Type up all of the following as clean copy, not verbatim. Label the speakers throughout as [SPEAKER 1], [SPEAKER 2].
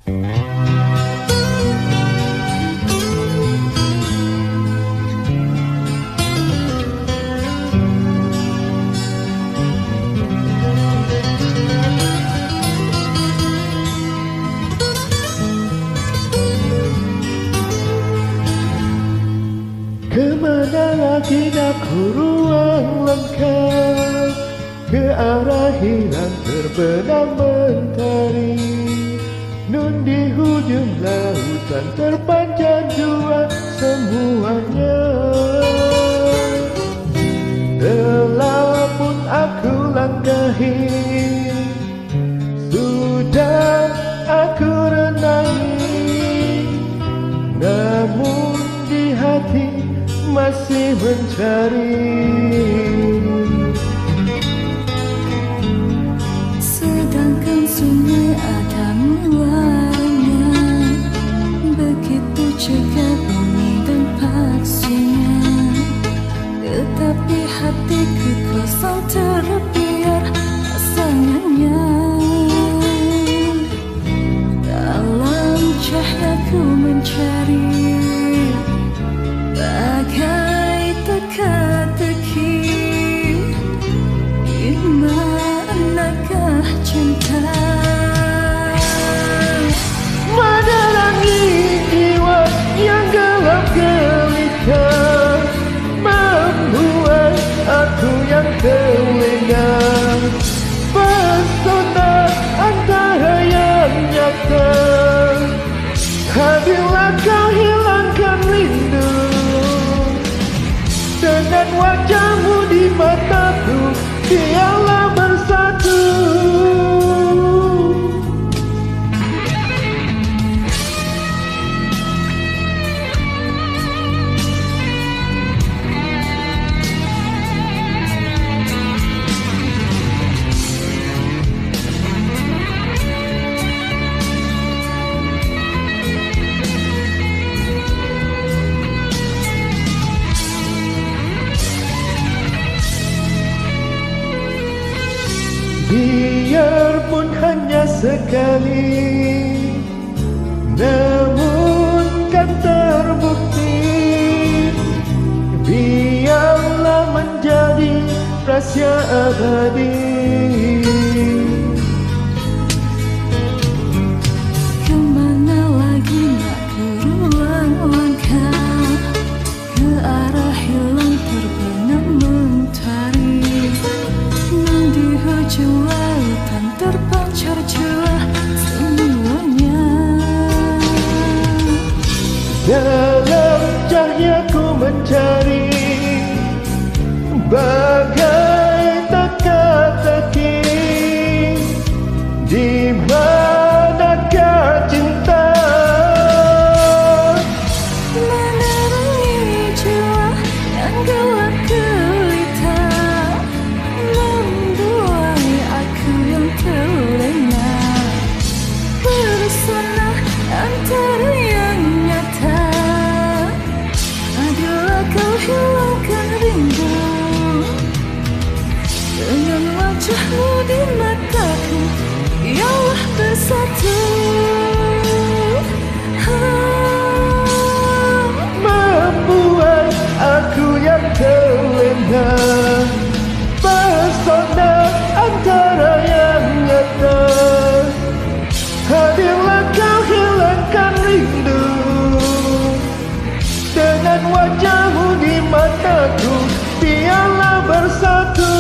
[SPEAKER 1] Kemana lagi aku ruang langkah, ke arah hilang terbenam mentari. Nun di hujung lautan terpanjang jua semuanya. Telah pun aku langkahi, sudah aku renangi, namun di hati masih mencari.
[SPEAKER 2] Sedangkan sungai ada muaranya, begitu juga bumi dan paksinya. Tetapi hatiku kosong terbiar rasanya. Dalam cahayaku mencari, bagai teka-teki, di manakah cinta?
[SPEAKER 1] Menerangi jiwa yang gelap gelita, membuat aku yang terlena. Pesona antara yang nyata, hadirlah kau hilangkan rindu. Dengan wajahmu di mataku, biarlah bersatu. Biarpun hanya sekali, namun kan terbukti. Biarlah menjadi rahasia abadi.
[SPEAKER 2] Kemana lagi nak berulang langkah, ke arah hilang terbenam mentari. Di hujung lautan terpancar jua semuanya.
[SPEAKER 1] Dalam cahayaku mencari, bagai teka-teki, di manakah cinta?
[SPEAKER 2] Menerangi jiwa yang gelap gelita, membuat aku yang terlena. Pesona antara yang nyata, adalah kau hilangkan rindu. Dengan wajahmu di mataku, biarlah bersatu.
[SPEAKER 1] Membuat aku yang terlena. Pesona antara yang nyata, hadirlah kau hilangkan rindu. Dengan wajahmu di mataku, biarlah bersatu.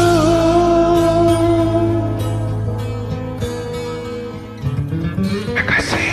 [SPEAKER 1] Terima kasih.